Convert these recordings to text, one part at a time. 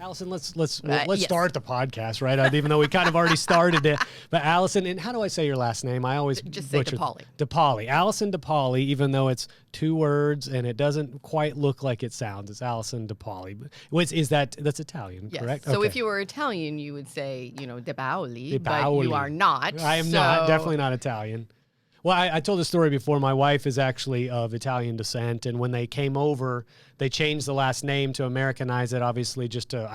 Allison, let's yes. start the podcast, right? Even though we kind of already started it. But Allison, and how do I say your last name? I always just say Paoli. Paoli. Allison Paoli, even though it's 2 words and it doesn't quite look like it sounds. It's Allison Paoli. That's Italian, yes. correct? So okay. if you were Italian, you would say, De Paoli, De Paoli. but you are not. I am not, definitely not Italian. Well, I told the story before. My wife is actually of Italian descent, and when they came over, they changed the last name to Americanize it, obviously, just to,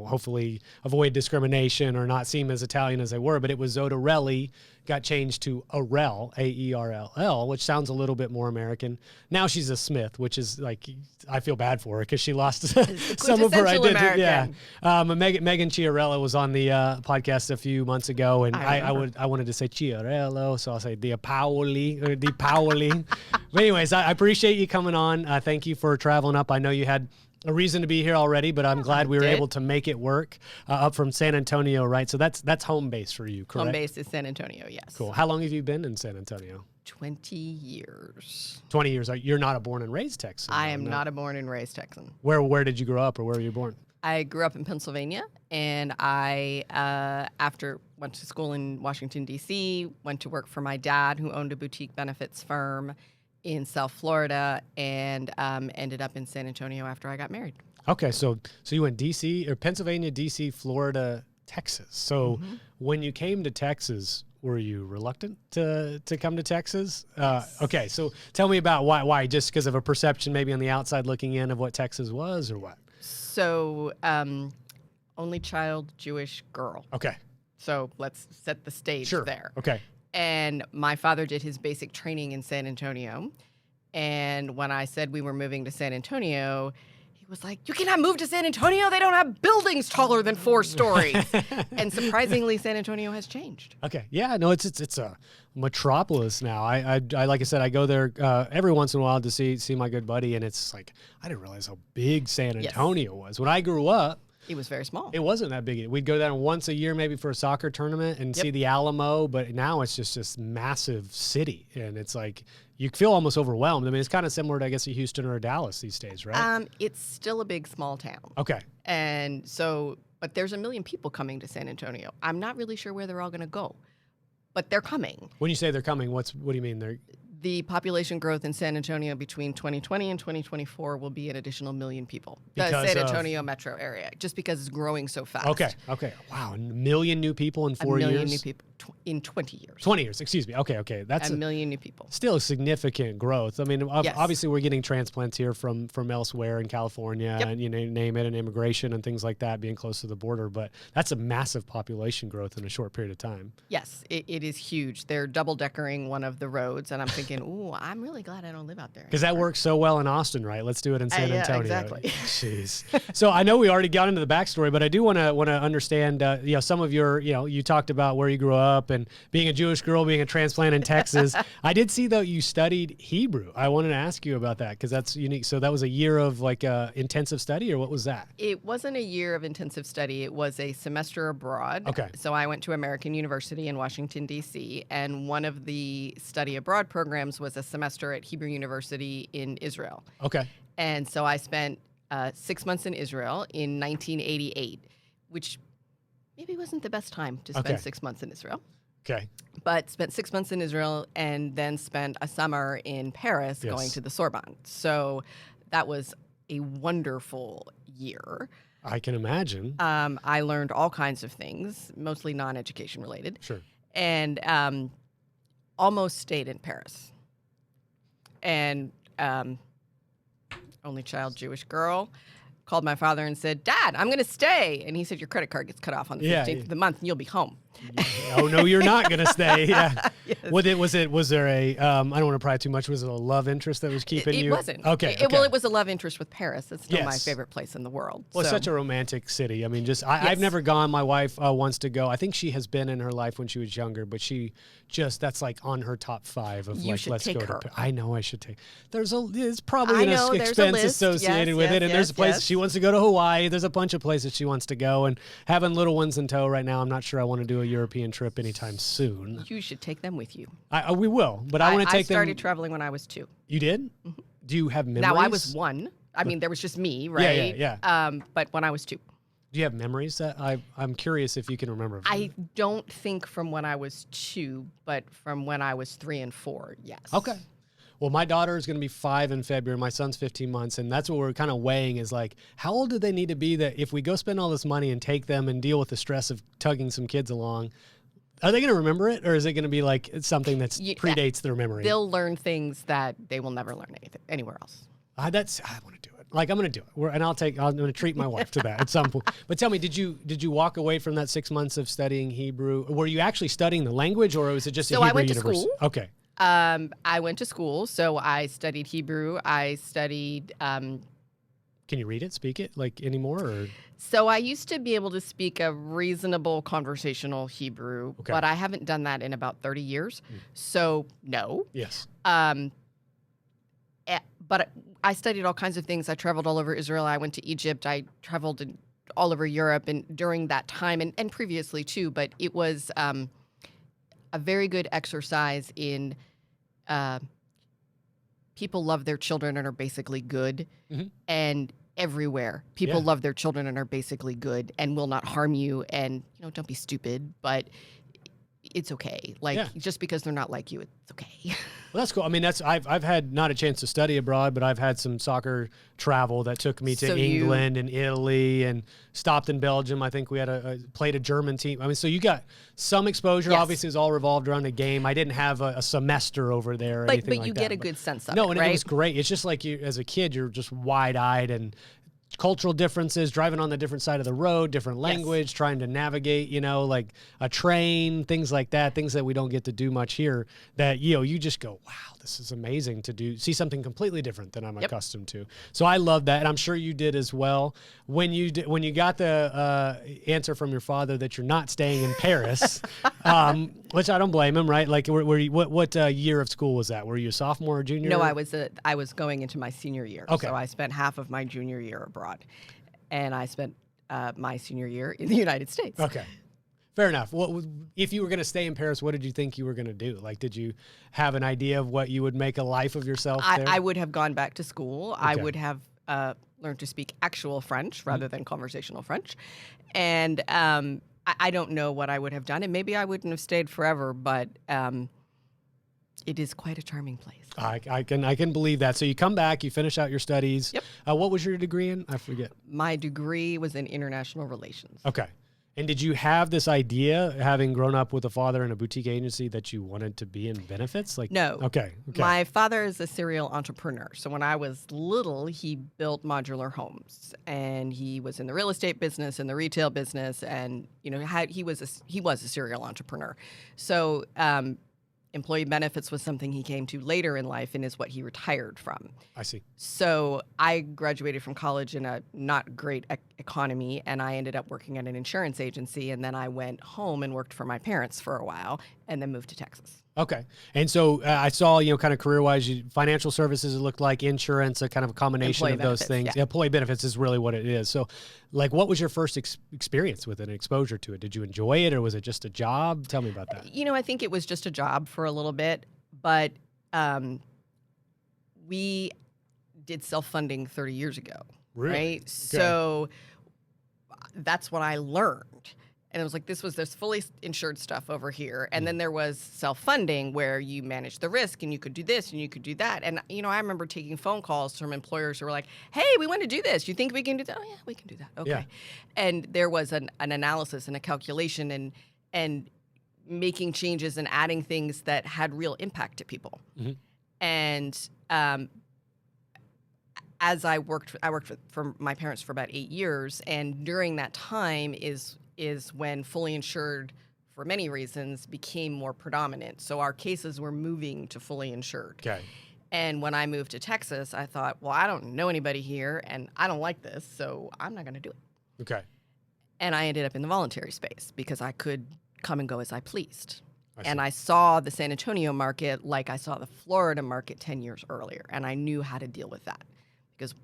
hopefully avoid discrimination or not seem as Italian as they were. But it was Zodarelli, got changed to Arell, A-E-R-L-L, which sounds a little bit more American. Now she's a Smith, which is like, I feel bad for her because she lost some of her identity. Yeah. Megan Chiarello was on the podcast a few months ago, and I wanted to say Chiarello, so I'll say Di Paoli. But anyways, I appreciate you coming on. Thank you for traveling up. I know you had a reason to be here already, but I'm glad we were able to make it work up from San Antonio, right? So that's home base for you, correct? Home base is San Antonio, yes. Cool. How long have you been in San Antonio? 20 years. 20 years. You're not a born and raised Texan. I am not a born and raised Texan. Where did you grow up, or where were you born? I grew up in Pennsylvania, and I, after went to school in Washington, D.C., went to work for my dad, who owned a boutique benefits firm in South Florida, and ended up in San Antonio after I got married. Okay, so you went D.C. or Pennsylvania, D.C., Florida, Texas. So when you came to Texas, were you reluctant to come to Texas? Okay, so tell me about why. Just because of a perception maybe on the outside looking in of what Texas was, or what? So only child, Jewish girl. Okay. So let's set the stage there. Okay. And my father did his basic training in San Antonio. And when I said we were moving to San Antonio, he was like, "You cannot move to San Antonio. They don't have buildings taller than 4 stories." And surprisingly, San Antonio has changed. Okay. Yeah, no, it's a metropolis now. I like I said, I go there every once in a while to see my good buddy, and it's like, I didn't realize how big San Antonio was. When I grew up, it was very small. It wasn't that big. We'd go down once a year maybe for a soccer tournament and see the Alamo, but now it's just this massive city, and it's like you feel almost overwhelmed. I mean, it's kind of similar to, I guess, a Houston or a Dallas these days, right? It's still a big, small town. Okay. And so, but there's 1 million people coming to San Antonio. I'm not really sure where they're all going to go, but they're coming. When you say they're coming, what do you mean? The population growth in San Antonio between 2020 and 2024 will be an additional 1 million people. The San Antonio metro area, just because it's growing so fast. Okay. Wow, 1 million new people in 4 years? 1 million new people in 20 years. 20 years, excuse me. Okay. That's 1 million new people. Still a significant growth. I mean, obviously we're getting transplants here from elsewhere in California, and you name it, and immigration and things like that, being close to the border. But that's a massive population growth in a short period of time. Yes, it is huge. They're double-deckering one of the roads, and I'm thinking, ooh, I'm really glad I don't live out there. Because that works so well in Austin, right? Let's do it in San Antonio. Exactly. Jeez. So I know we already got into the backstory, but I do want to understand, some of your, you talked about where you grew up and being a Jewish girl, being a transplant in Texas. I did see, though, you studied Hebrew. I wanted to ask you about that because that's unique. So that was a year of intensive study, or what was that? It wasn't a year of intensive study. It was a semester abroad. Okay. So I went to American University in Washington, D.C., and one of the study abroad programs was a semester at Hebrew University in Israel. Okay. And so I spent 6 months in Israel in 1988, which maybe wasn't the best time to spend 6 months in Israel. Okay. But spent 6 months in Israel and then spent a summer in Paris going to the Sorbonne. So that was a wonderful year. I can imagine. I learned all kinds of things, mostly non-education related. Sure. And almost stayed in Paris. And only child, Jewish girl, called my father and said, "Dad, I'm going to stay." And he said, "Your credit card gets cut off on the 15th of the month and you'll be home." Oh, no, you're not going to stay. Yeah. Yes. Was there a, I don't want to pry too much, was it a love interest that was keeping you? It wasn't. Okay. Well, it was a love interest with Paris. It's still my favorite place in the world. Well, it's such a romantic city. I mean, I've never gone. My wife wants to go. I think she has been in her life when she was younger, but that's like on her top 5 of let's go to. I know I should take. There's probably an expense associated with it, and there's a place she wants to go to Hawaii. There's a bunch of places she wants to go, and having little ones in tow right now, I'm not sure I want to do a European trip anytime soon. You should take them with you. We will, but I want to take them. I started traveling when I was 2. You did? Mm-hmm. Do you have memories? Now I was 1. I mean, there was just me, right? Yeah. But when I was 2. Do you have memories that I'm curious if you can remember? I don't think from when I was 2, but from when I was 3 and 4, yes. Okay. Well, my daughter is going to be 5 in February. My son's 15 months. And that's what we're kind of weighing is like, how old do they need to be that if we go spend all this money and take them and deal with the stress of tugging some kids along, are they going to remember it? Or is it going to be like something that predates their memory? They'll learn things that they will never learn anywhere else. I want to do it. Like, I'm going to do it. I'm going to treat my wife to that at some point. But tell me, did you walk away from that 6 months of studying Hebrew? Were you actually studying the language, or was it just a Hebrew university? So I went to school. Okay. I went to school, so I studied Hebrew. I studied. Can you read it, speak it, like anymore? Or? So I used to be able to speak a reasonable conversational Hebrew, but I haven't done that in about 30 years. So no. Yes. But I studied all kinds of things. I traveled all over Israel. I went to Egypt. I traveled all over Europe, and during that time, and previously too. But it was a very good exercise in people love their children and are basically good, and everywhere people love their children and are basically good and will not harm you. And don't be stupid, but it's okay. Just because they're not like you, it's okay. Well, that's cool. I mean, I've had not a chance to study abroad, but I've had some soccer travel that took me to England and Italy and stopped in Belgium. I think we had played a German team. I mean, so you got some exposure. Yes. Obviously, it's all revolved around the game. I didn't have a semester over there or anything like that. But you get a good sense of it, No, and right? it was great. It's just like as a kid, you're just wide-eyed and cultural differences, driving on the different side of the road, different language, trying to navigate, like a train, things like that, things that we don't get to do much here that, you just go, wow, this is amazing to see something completely different than I'm accustomed to. So I love that. And I'm sure you did as well. When you got the answer from your father that you're not staying in Paris, which I don't blame him, right? Like, what year of school was that? Were you a sophomore or junior? No, I was going into my senior year. Okay. So I spent half of my junior year abroad, and I spent my senior year in the United States. Okay. Fair enough. If you were going to stay in Paris, what did you think you were going to do? Like, did you have an idea of what you would make a life of yourself there? I would have gone back to school. Okay. I would have learned to speak actual French rather than conversational French. And I don't know what I would have done. And maybe I wouldn't have stayed forever, but it is quite a charming place. I can believe that. So you come back, you finish out your studies. Yep. What was your degree in? I forget. My degree was in international relations. Okay. And did you have this idea, having grown up with a father in a boutique agency, that you wanted to be in benefits? No. Okay. My father is a serial entrepreneur. So when I was little, he built modular homes, and he was in the real estate business and the retail business, and he was a serial entrepreneur. So employee benefits was something he came to later in life and is what he retired from. I see. So I graduated from college in a not great economy, and I ended up working at an insurance agency, and then I went home and worked for my parents for a while and then moved to Texas. Okay. And so I saw, kind of career-wise, financial services, it looked like insurance, a kind of a combination of those things. Yeah. Employee benefits is really what it is. So, what was your first experience with it, and exposure to it? Did you enjoy it, or was it just a job? Tell me about that. I think it was just a job for a little bit, but we did self-funding 30 years ago, really? Right? Okay. So that's what I learned. And it was like, there's fully insured stuff over here. And then there was self-funding where you manage the risk and you could do this and you could do that. And, I remember taking phone calls from employers who were like, hey, we want to do this. You think we can do that? Oh, yeah, we can do that. Okay. Yeah. And there was an analysis and a calculation and making changes and adding things that had real impact to people. Mm-hmm. And as I worked for my parents for about 8 years. And during that time is when fully insured, for many reasons, became more predominant. So our cases were moving to fully insured. Okay. And when I moved to Texas, I thought, well, I don't know anybody here, and I don't like this, so I'm not going to do it. Okay. And I ended up in the voluntary space because I could come and go as I pleased. I saw the San Antonio market like I saw the Florida market 10 years earlier, and I knew how to deal with that because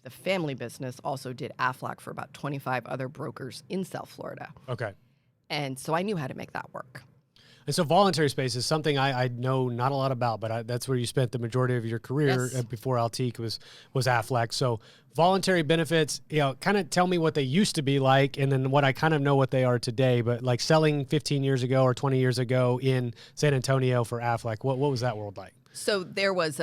the family business also did AFLAC for about 25 other brokers in South Florida. Okay. And so I knew how to make that work. And so voluntary space is something I know not a lot about, but that's where you spent the majority of your career. Yes. Before Altiqe was Aflac. So voluntary benefits, kind of tell me what they used to be like, and then what I kind of know what they are today. But like selling 15 years ago or 20 years ago in San Antonio for Aflac, what was that world like? So there was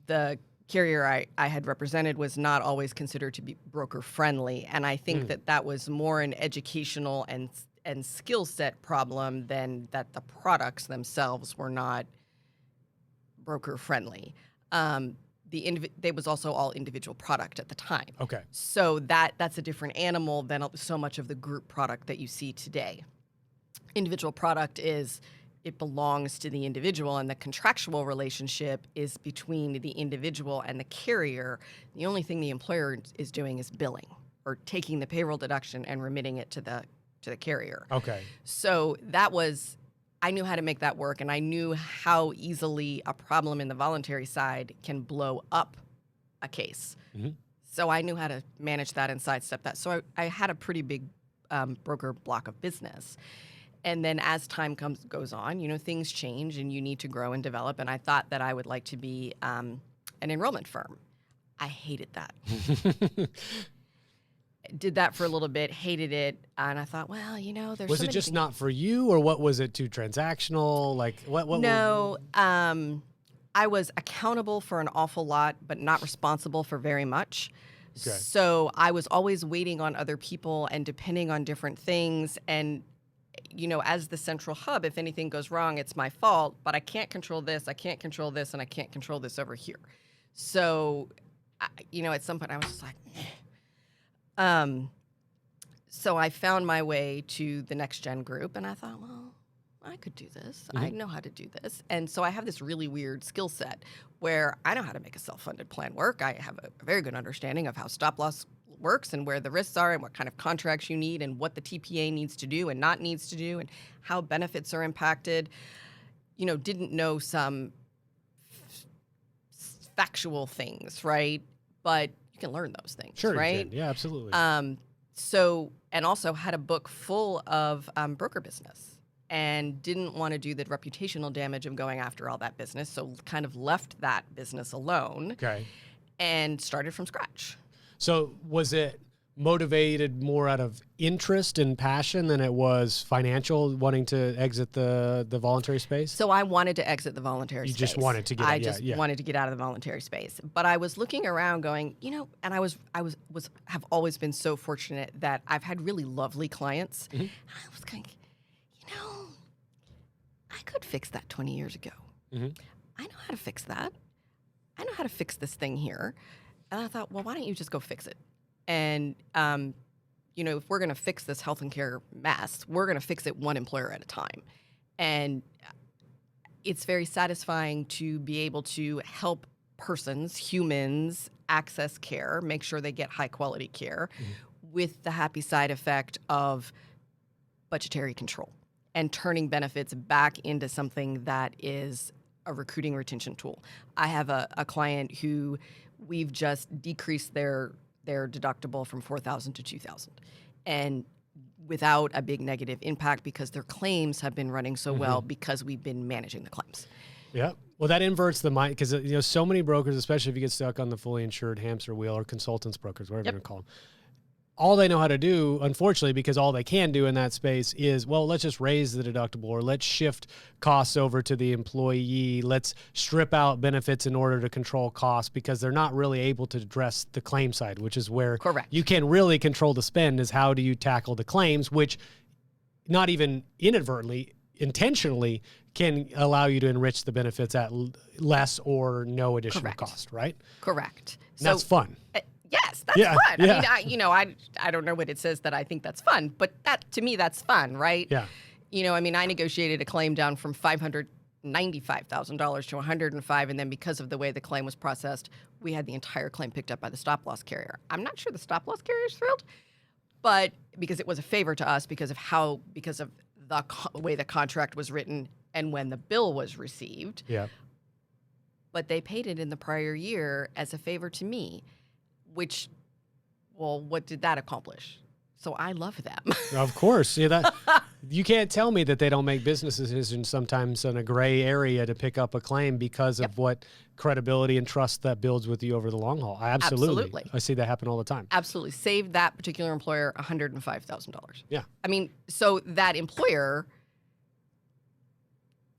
the carrier I had represented was not always considered to be broker friendly, and I think that was more an educational and skill set problem than that the products themselves were not broker friendly. They was also all individual product at the time. Okay. So that's a different animal than so much of the group product that you see today. Individual product it belongs to the individual, and the contractual relationship is between the individual and the carrier. The only thing the employer is doing is billing or taking the payroll deduction and remitting it to the carrier. Okay. So I knew how to make that work, and I knew how easily a problem in the voluntary side can blow up a case. Mm-hmm. So I knew how to manage that and sidestep that. So I had a pretty big broker block of business. And then as time goes on, things change and you need to grow and develop. And I thought that I would like to be an enrollment firm. I hated that. Did that for a little bit, hated it, and I thought, well, there's was it just not for you, or what was it? Too transactional? Like what? No, I was accountable for an awful lot, but not responsible for very much. Okay. So I was always waiting on other people and depending on different things. And as the central hub, if anything goes wrong, it's my fault. But I can't control this, I can't control this, and I can't control this over here. So, at some point I was just like. So I found my way to the Next Gen group, and I thought, well, I could do this. Mm-hmm. I know how to do this. And so I have this really weird skill set where I know how to make a self-funded plan work. I have a very good understanding of how stop loss works and where the risks are and what kind of contracts you need and what the TPA needs to do and not needs to do and how benefits are impacted. Didn't know some factual things, right? But you can learn those things, sure, right? You can. Yeah, absolutely. And also had a book full of broker business and didn't want to do the reputational damage of going after all that business. So kind of left that business alone. Okay. And started from scratch. So was it motivated more out of interest and passion than it was financial, wanting to exit the voluntary space? So I wanted to exit the voluntary space. You just wanted to get I just wanted to get out of the voluntary space. But I was looking around going, and I have always been so fortunate that I've had really lovely clients. Mm-hmm. I was going, I could fix that 20 years ago. Mm-hmm. I know how to fix that. I know how to fix this thing here. And I thought, well, why don't you just go fix it? And, if we're going to fix this health and care mess, we're going to fix it one employer at a time. And it's very satisfying to be able to help humans, access care, make sure they get high quality care with the happy side effect of budgetary control and turning benefits back into something that is a recruiting retention tool. I have a client who we've just decreased their deductible from $4,000 to $2,000, and without a big negative impact because their claims have been running so well because we've been managing the claims. Yeah. Well, that inverts the mind because so many brokers, especially if you get stuck on the fully insured hamster wheel or consultants brokers, whatever you call them. All they know how to do, unfortunately, because all they can do in that space is, well, let's just raise the deductible or let's shift costs over to the employee. Let's strip out benefits in order to control costs because they're not really able to address the claim side, which is where you can really control the spend is how do you tackle the claims, which not even inadvertently, intentionally can allow you to enrich the benefits at less or no additional cost, right? Correct. And that's fun. Yes, that's fun. I mean, I don't know what it says that I think that's fun, but that to me, that's fun, right? Yeah. I negotiated a claim down from $595,000 to $105,000, and then because of the way the claim was processed, we had the entire claim picked up by the stop loss carrier. I'm not sure the stop loss carrier is thrilled, but because it was a favor to us because of the way the contract was written and when the bill was received. Yeah. But they paid it in the prior year as a favor to me. Which, well, what did that accomplish? So I love them. Of course. Yeah, You can't tell me that they don't make business decisions sometimes in a gray area to pick up a claim because of what credibility and trust that builds with you over the long haul. Absolutely. I see that happen all the time. Absolutely. Save that particular employer $105,000. Yeah. I mean, so that employer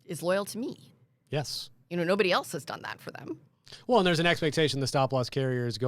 is loyal to me. Yes. Nobody else has done that for them. Well, and there's an expectation the stop loss carrier is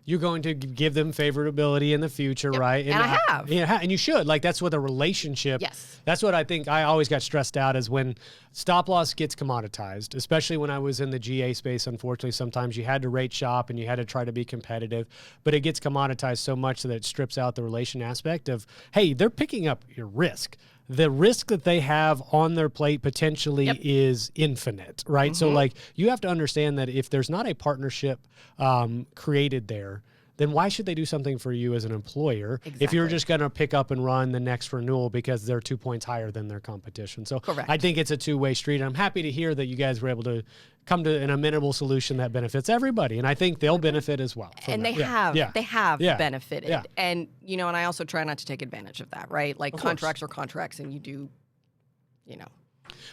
you're going to give them favorability in the future, right? And I have. Yeah, and you should. Like, that's what a relationship. Yes. That's what I think I always got stressed out is when stop loss gets commoditized, especially when I was in the GA space. Unfortunately, sometimes you had to rate shop and you had to try to be competitive, but it gets commoditized so much that it strips out the relation aspect of, hey, they're picking up your risk. The risk that they have on their plate potentially is infinite, right? Mm-hmm. So like you have to understand that if there's not a partnership created there, then why should they do something for you as an employer if you're just going to pick up and run the next renewal because they're 2 points higher than their competition? So I think it's a two-way street. I'm happy to hear that you guys were able to come to an amenable solution that benefits everybody, and I think they'll benefit as well. And they have benefited. Yeah. And and I also try not to take advantage of that, right? Like contracts are contracts, and you do,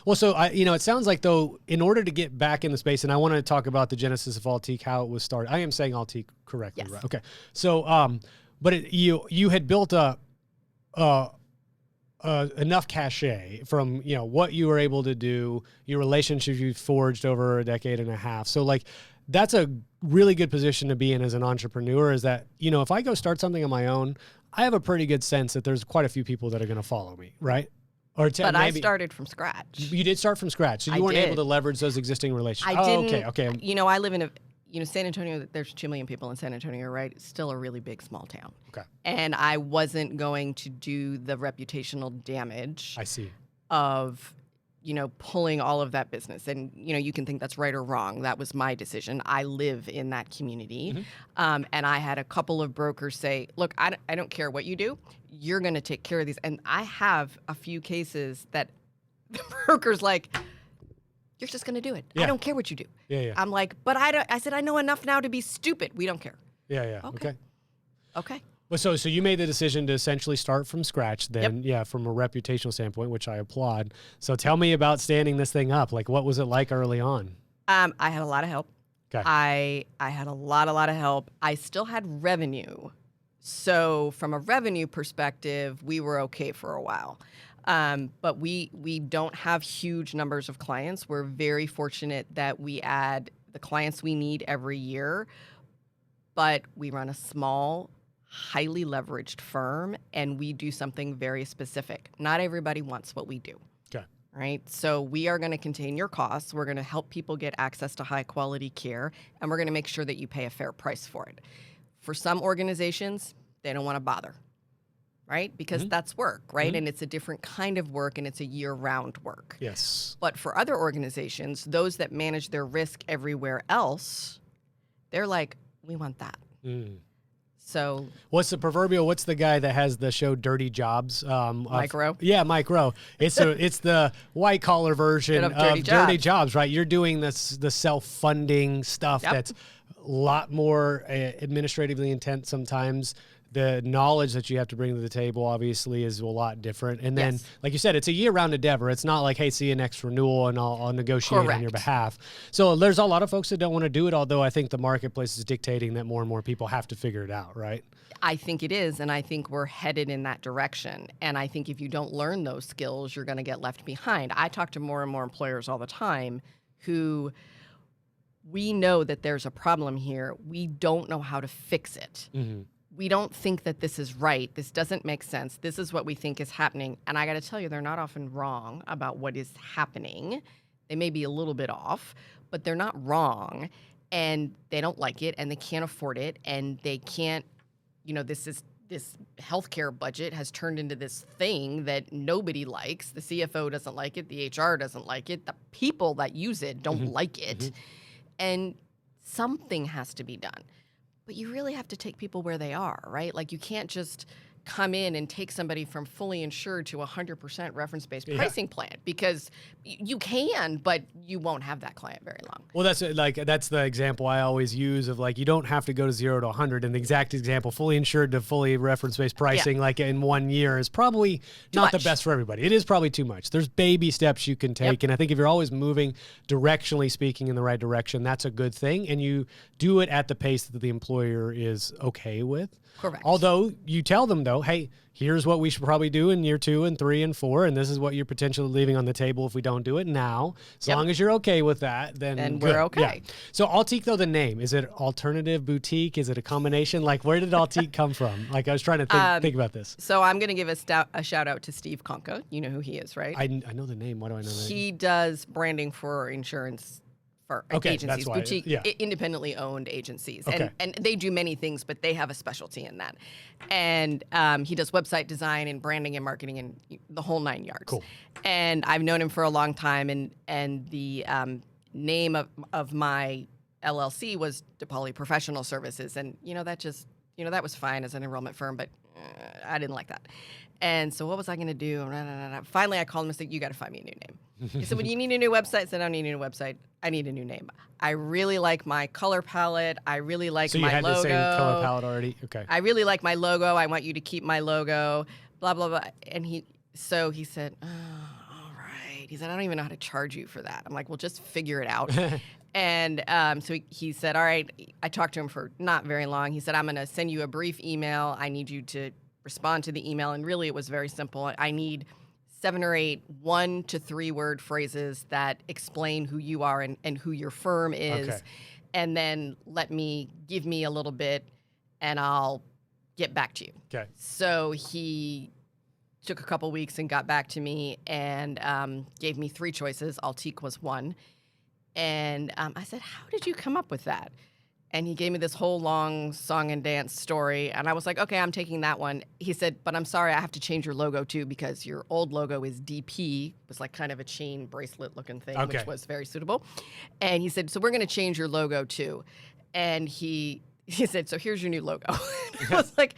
Well, so it sounds like though, in order to get back in the space, and I want to talk about the genesis of Altiqe, how it was started. I am saying Altiqe correctly, right? Okay. So, but you had built enough cachet from what you were able to do, your relationships you forged over a decade and a half. So like that's a really good position to be in as an entrepreneur. Is that if I go start something on my own, I have a pretty good sense that there's quite a few people that are going to follow me, right? But I started from scratch. You did start from scratch, so you weren't able to leverage those existing relationships. I didn't. Okay. I live in San Antonio. There's 2 million people in San Antonio, right? It's still a really big, small town. Okay. And I wasn't going to do the reputational damage. I see. Of, pulling all of that business. And, you can think that's right or wrong. That was my decision. I live in that community. Mm-hmm. And I had a couple of brokers say, look, I don't care what you do. You're going to take care of these. And I have a few cases that the broker's like, you're just going to do it. Yeah. I don't care what you do. Yeah. I'm like, but I said, I know enough now to be stupid. We don't care. Yeah. Okay. Well, so you made the decision to essentially start from scratch then, from a reputational standpoint, which I applaud. So tell me about standing this thing up. Like, what was it like early on? I had a lot of help. Okay. I had a lot of help. I still had revenue. So from a revenue perspective, we were okay for a while. But we don't have huge numbers of clients. We're very fortunate that we add the clients we need every year, but we run a small, highly leveraged firm, and we do something very specific. Not everybody wants what we do. Okay. Right? So we are going to contain your costs. We're going to help people get access to high quality care, and we're going to make sure that you pay a fair price for it. For some organizations, they don't want to bother, right? Because that's work, right? Mm-hmm. And it's a different kind of work, and it's a year-round work. Yes. But for other organizations, those that manage their risk everywhere else, they're like, we want that. Mm. So what's the guy that has the show Dirty Jobs? Mike Rowe? Yeah, Mike Rowe. It's the white collar version of Dirty Jobs, right? You're doing the self-funding stuff that's a lot more administratively intense sometimes. The knowledge that you have to bring to the table obviously is a lot different. And then, like you said, it's a year-round endeavor. It's not like, hey, see you next renewal and I'll negotiate on your behalf. So there's a lot of folks that don't want to do it, although I think the marketplace is dictating that more and more people have to figure it out, right? I think it is, and I think we're headed in that direction. And I think if you don't learn those skills, you're going to get left behind. I talk to more and more employers all the time who we know that there's a problem here. We don't know how to fix it. Mm-hmm. We don't think that this is right. This doesn't make sense. This is what we think is happening. And I got to tell you, they're not often wrong about what is happening. They may be a little bit off, but they're not wrong. And they don't like it, and they can't afford it, and they can't, this healthcare budget has turned into this thing that nobody likes. The CFO doesn't like it. The HR doesn't like it. The people that use it don't like it. Mm-hmm. And something has to be done. But you really have to take people where they are, right? Like you can't just come in and take somebody from fully insured to 100% reference-based pricing plan, because you can, but you won't have that client very long. Well, that's the example I always use of like, you don't have to go to 0 to 100. And the exact example, fully insured to fully reference-based pricing, like in 1 year, is probably not the best for everybody. It is probably too much. There's baby steps you can take. And I think if you're always moving directionally speaking in the right direction, that's a good thing. And you do it at the pace that the employer is okay with. Correct. Although you tell them though, hey, here's what we should probably do in year 2 and 3 and 4, and this is what you're potentially leaving on the table if we don't do it now. As long as you're okay with that, then we're okay. Yeah. So Altiqe, though, the name, is it alternative boutique? Is it a combination? Like, where did Altiqe come from? Like, I was trying to think about this. So I'm going to give a shout out to Steve Conca. You know who he is, right? I know the name. Why do I know the name? He does branding for insurance for agencies, boutique, independently owned agencies. And they do many things, but they have a specialty in that. And he does website design and branding and marketing and the whole 9 yards. Cool. And I've known him for a long time. And the name of my LLC was Paoli Professional Services. And, that was fine as an enrollment firm, but I didn't like that. And so what was I going to do? Finally, I called him and said, you got to find me a new name. He said, well, do you need a new website? I said, I don't need a new website. I need a new name. I really like my color palette. I really like my logo. So you had the same color palette already? Okay. I really like my logo. I want you to keep my logo, blah, blah, blah. And he said, oh, all right. He said, I don't even know how to charge you for that. I'm like, well, just figure it out. And so he said, all right. I talked to him for not very long. He said, I'm going to send you a brief email. I need you to respond to the email. And really, it was very simple. I need 7 or 8 1 to 3 word phrases that explain who you are and who your firm is. Okay. And then give me a little bit and I'll get back to you. Okay. So he took a couple weeks and got back to me and gave me 3 choices. Altiqe was one. And I said, how did you come up with that? And he gave me this whole long song and dance story. And I was like, okay, I'm taking that one. He said, but I'm sorry, I have to change your logo too, because your old logo is DP. It was like kind of a chain bracelet looking thing, which was very suitable. And he said, so we're going to change your logo too. And he said, so here's your new logo. I was like,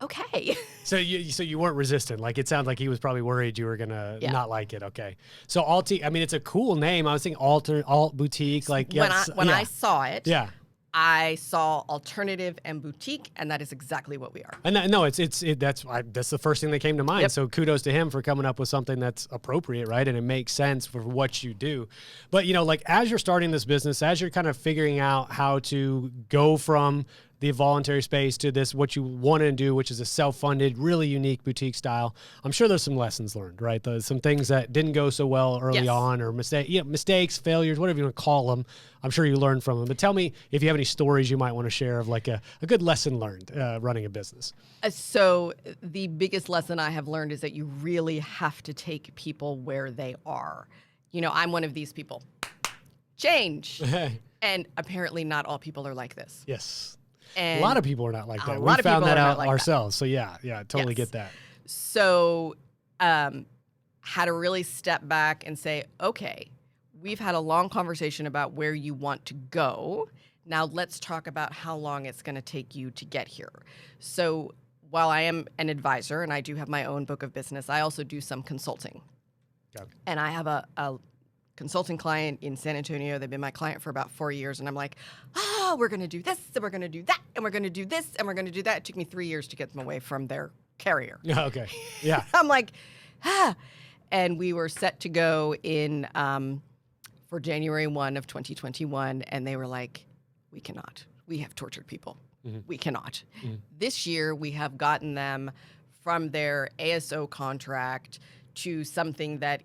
okay. So you weren't resistant. Like, it sounds like he was probably worried you were going to not like it. Okay. So Altiqe, I mean, it's a cool name. I was thinking alt boutique. Like, when I saw it. Yeah. I saw alternative and boutique, and that is exactly what we are. And that's the first thing that came to mind. Yep. So kudos to him for coming up with something that's appropriate, right? And it makes sense for what you do. But, like, as you're starting this business, as you're kind of figuring out how to go from the voluntary space to this, what you want to do, which is a self-funded, really unique boutique style, I'm sure there's some lessons learned, right? There's some things that didn't go so well early on, or mistakes, failures, whatever you want to call them. I'm sure you learned from them. But tell me if you have any stories you might want to share of like a good lesson learned running a business. So the biggest lesson I have learned is that you really have to take people where they are. I'm one of these people. Change. And apparently not all people are like this. Yes. And a lot of people are not like that. We found that out ourselves. So yeah, totally get that. So had to really step back and say, okay, we've had a long conversation about where you want to go. Now let's talk about how long it's going to take you to get here. So while I am an advisor and I do have my own book of business, I also do some consulting. Okay. And I have a consulting client in San Antonio. They've been my client for about 4 years. And I'm like, we're going to do this, and we're going to do that, and we're going to do this, and we're going to do that. It took me 3 years to get them away from their carrier. Okay. Yeah. I'm like, And we were set to go in for January 1 of 2021. And they were like, we cannot. We have tortured people. Mm-hmm. We cannot. Mm-hmm. This year, we have gotten them from their ASO contract to something that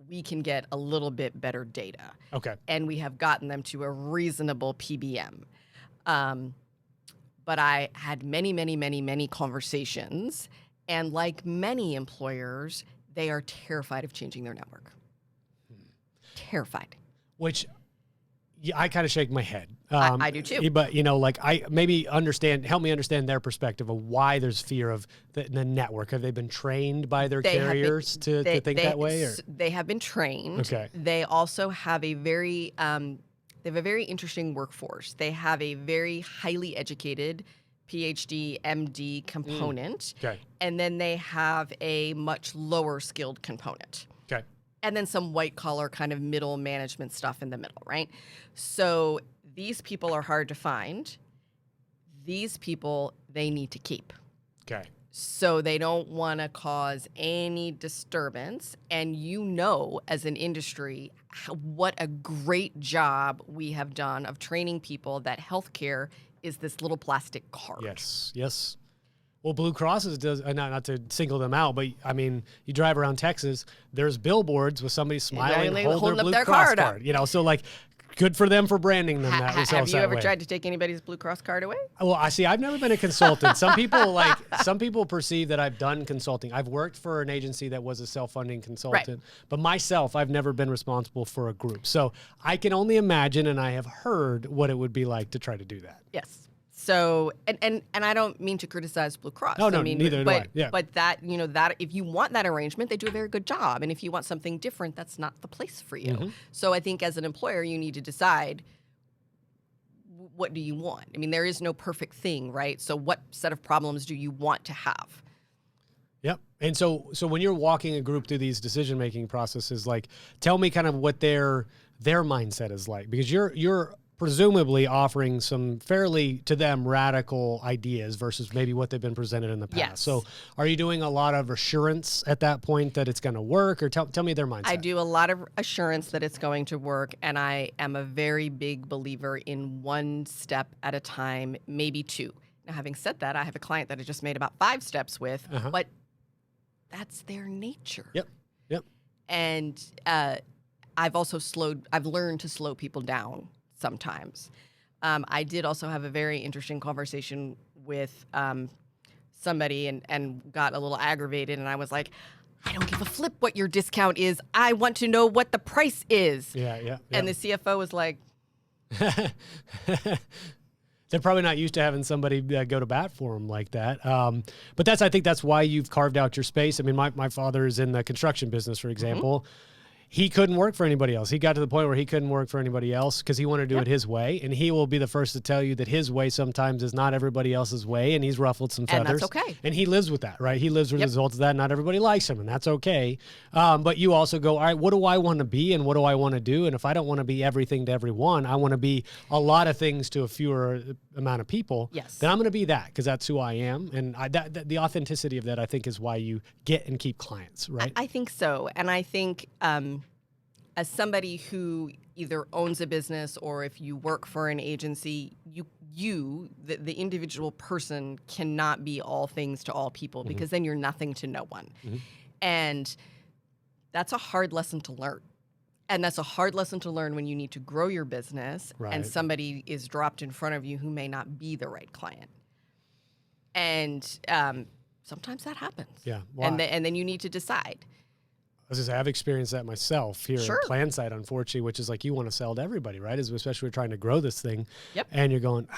we can get a little bit better data. Okay. And we have gotten them to a reasonable PBM. But I had many conversations. And like many employers, they are terrified of changing their network. Terrified. Which I kind of shake my head. I do too. But, help me understand their perspective of why there's fear of the network. Have they been trained by their carriers to think that way? Or? They have been trained. Okay. They also have a very interesting workforce. They have a very highly educated PhD, MD component. Okay. And then they have a much lower skilled component. Okay. And then some white collar kind of middle management stuff in the middle, right? So these people are hard to find. These people, they need to keep. Okay. So they don't want to cause any disturbance. And you know, as an industry, what a great job we have done of training people that healthcare is this little plastic card. Yes. Yes. Well, Blue Crosses does, not to single them out, but I mean, you drive around Texas, there's billboards with somebody smiling, holding their Blue Cross card. You know, so like, good for them for branding them Have you ever tried to take anybody's Blue Cross card away? Well, I see. I've never been a consultant. Some people perceive that I've done consulting. I've worked for an agency that was a self-funding consultant, but myself, I've never been responsible for a group. So I can only imagine, and I have heard what it would be like to try to do that. Yes. So, and I don't mean to criticize Blue Cross. No, I mean, neither do I. Yeah. But that, you know, that if you want that arrangement, they do a very good job. And if you want something different, that's not the place for you. Mm-hmm. So I think as an employer, you need to decide, what do you want? I mean, there is no perfect thing, right? So what set of problems do you want to have? Yep. And so when you're walking a group through these decision-making processes, like, tell me kind of what their mindset is like, because you're presumably offering some fairly, to them, radical ideas versus maybe what they've been presented in the past. Yes. So are you doing a lot of assurance at that point that it's going to work, or tell me their mindset? I do a lot of assurance that it's going to work, and I am a very big believer in one step at a time, maybe two. Now, having said that, I have a client that I just made about 5 steps with, but that's their nature. Yep. And I've learned to slow people down sometimes. I did also have a very interesting conversation with somebody and got a little aggravated, and I was like, I don't give a flip what your discount is. I want to know what the price is. Yeah. And the CFO was like, they're probably not used to having somebody go to bat for them like that. But I think that's why you've carved out your space. I mean, my father is in the construction business, for example. He couldn't work for anybody else. He got to the point where he couldn't work for anybody else because he wanted to do it his way. And he will be the first to tell you that his way sometimes is not everybody else's way, and he's ruffled some feathers. And that's okay. And he lives with that, right? He lives with the results of that. Not everybody likes him, and that's okay. But you also go, all right, what do I want to be and what do I want to do? And if I don't want to be everything to everyone, I want to be a lot of things to a fewer amount of people, then I'm going to be that because that's who I am. And the authenticity of that, I think, is why you get and keep clients, right? I think so. And I think as somebody who either owns a business or if you work for an agency, the individual person cannot be all things to all people because then you're nothing to no one. And that's a hard lesson to learn. And that's a hard lesson to learn when you need to grow your business and somebody is dropped in front of you who may not be the right client. And sometimes that happens. Yeah. And then you need to decide. I've experienced that myself here at PlanSite, unfortunately, which is like you want to sell to everybody, right? Especially we're trying to grow this thing. And you're going,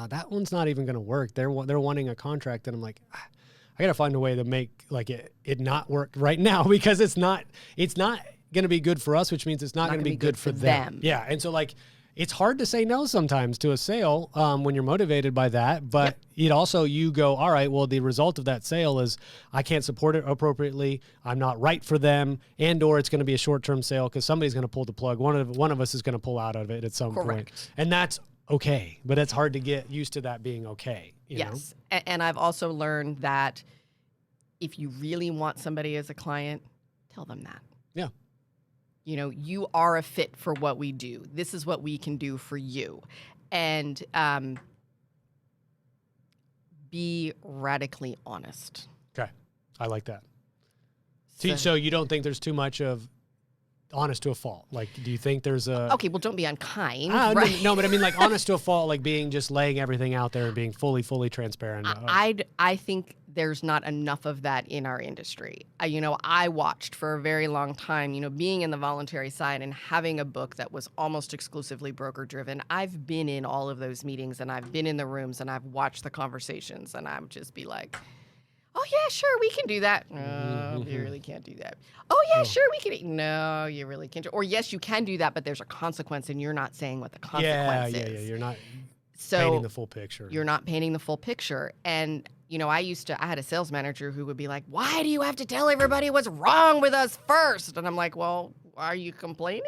that one's not even going to work. They're wanting a contract. And I'm like, I got to find a way to make like it not work right now because it's not going to be good for us, which means it's not going to be good for them. Yeah. And so like, it's hard to say no sometimes to a sale when you're motivated by that, but it also, you go, all right, well, the result of that sale is I can't support it appropriately. I'm not right for them, and or it's going to be a short-term sale because somebody's going to pull the plug. One of us is going to pull out of it at some point. And that's okay, but it's hard to get used to that being okay. You know? And I've also learned that if you really want somebody as a client, tell them that. Yeah. You know, you are a fit for what we do. This is what we can do for you. And be radically honest. Okay. I like that. So you don't think there's too much of honest to a fault? Like, do you think there's a... Okay, well, don't be unkind. Right? No, but I mean like honest to a fault, like being just laying everything out there and being fully transparent. I think there's not enough of that in our industry. I watched for a very long time, being in the voluntary side and having a book that was almost exclusively broker driven. I've been in all of those meetings and I've been in the rooms and I've watched the conversations and I would just be like, oh, yeah, sure, we can do that. No, you really can't do that. Oh, yeah, sure, we can. No, you really can't. Or, yes, you can do that, but there's a consequence, and you're not saying what the consequence is. Yeah, you're not. So painting the full picture. You're not painting the full picture. And, I had a sales manager who would be like, why do you have to tell everybody what's wrong with us first? And I'm like, well, are you complaining?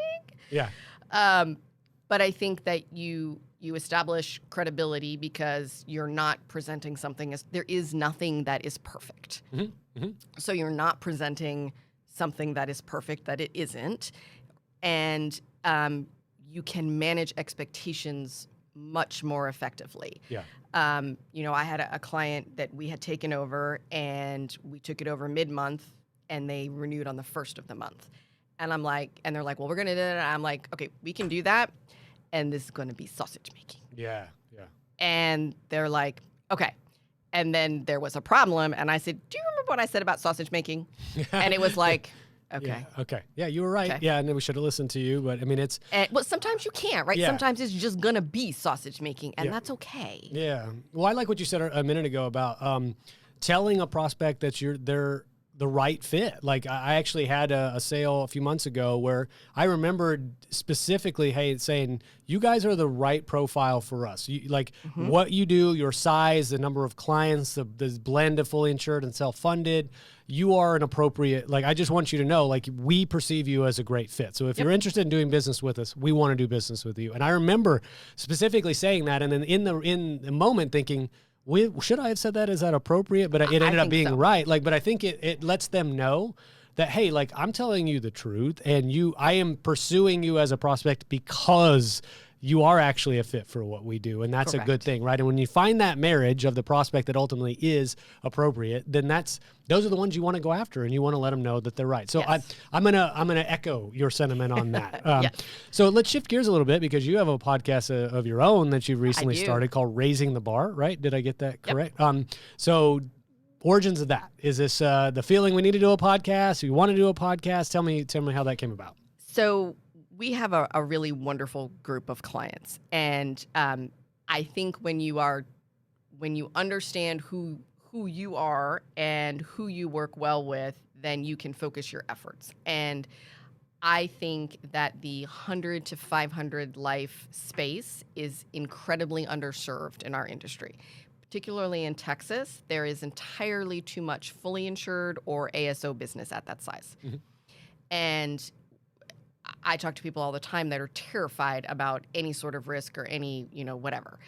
Yeah. But I think that you establish credibility because you're not presenting something as there is nothing that is perfect. Mm-hmm. Mm-hmm. So you're not presenting something that is perfect that it isn't. And you can manage expectations much more effectively. Yeah. I had a client that we had taken over, and we took it over mid-month, and they renewed on the first of the month. And I'm like, and they're like, well, we're going to do that. I'm like, okay, we can do that. And this is going to be sausage making. Yeah. Yeah. And they're like, okay. And then there was a problem. And I said, do you remember what I said about sausage making? And it was like, okay. Yeah, okay. Yeah, you were right. Okay. Yeah, and then we should have listened to you. But I mean, it's. Well, sometimes you can't, right? Yeah. Sometimes it's just going to be sausage making, and Yeah. that's okay. Yeah. Well, I like what you said a minute ago about telling a prospect that they're the right fit. Like I actually had a sale a few months ago where I remembered specifically, saying, you guys are the right profile for us. You, what you do, your size, the number of clients, the blend of fully insured and self-funded, you are an appropriate, I just want you to know, we perceive you as a great fit. So if you're interested in doing business with us, we want to do business with you. And I remember specifically saying that. And then in the moment thinking, should I have said that? Is that appropriate? But it ended up being right. But I think it lets them know that, hey, I'm telling you the truth, and I am pursuing you as a prospect because you are actually a fit for what we do. And that's Correct. a good thing, right? And when you find that marriage of the prospect that ultimately is appropriate, then those are the ones you want to go after, and you want to let them know that they're right. So Yes. I'm gonna echo your sentiment on that. Yes. So let's shift gears a little bit, because you have a podcast of your own that you've recently do. started called Raising the Bar, right? Did I get that correct? So origins of that. Is this the feeling we need to do a podcast? You want to do a podcast? Tell me how that came about. So we have a really wonderful group of clients, and I think when you understand who you are and who you work well with, then you can focus your efforts. And I think that the 100 to 500 life space is incredibly underserved in our industry. Particularly in Texas, there is entirely too much fully insured or ASO business at that size. Mm-hmm. And I talk to people all the time that are terrified about any sort of risk or any, whatever.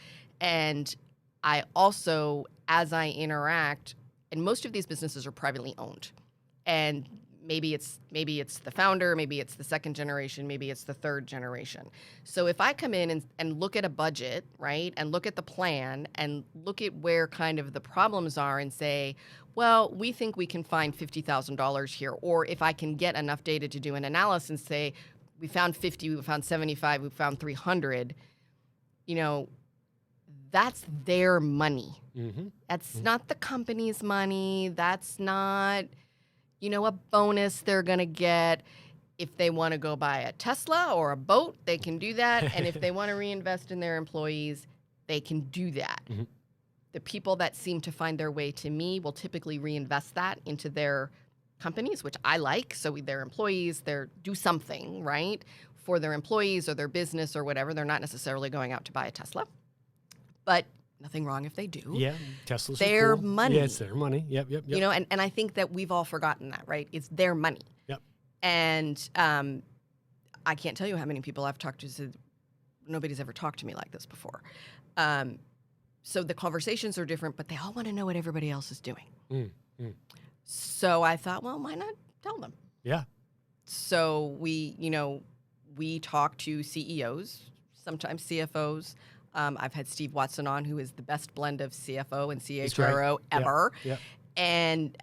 And I also, as I interact, and most of these businesses are privately owned, and maybe it's the founder, maybe it's the second generation, maybe it's the third generation. So if I come in and look at a budget, right, and look at the plan and look at where kind of the problems are and say, well, we think we can find $50,000 here, or if I can get enough data to do an analysis and say, we found 50, we found 75, we found 300, that's their money. Mm-hmm. That's not the company's money. That's not, a bonus they're going to get. If they want to go buy a Tesla or a boat, they can do that. And if they want to reinvest in their employees, they can do that. Mm-hmm. The people that seem to find their way to me will typically reinvest that into their companies, which I like. So their employees, do something, right, for their employees or their business or whatever. They're not necessarily going out to buy a Tesla, but nothing wrong if they do. Yeah, Tesla's their cool. money. Yeah, it's their money. Yep. And I think that we've all forgotten that, right? It's their money. Yep. And I can't tell you how many people I've talked to said, nobody's ever talked to me like this before. So the conversations are different, but they all want to know what everybody else is doing. So I thought, well, why not tell them? Yeah. So we talk to CEOs, sometimes CFOs. I've had Steve Watson on, who is the best blend of CFO and CHRO ever, and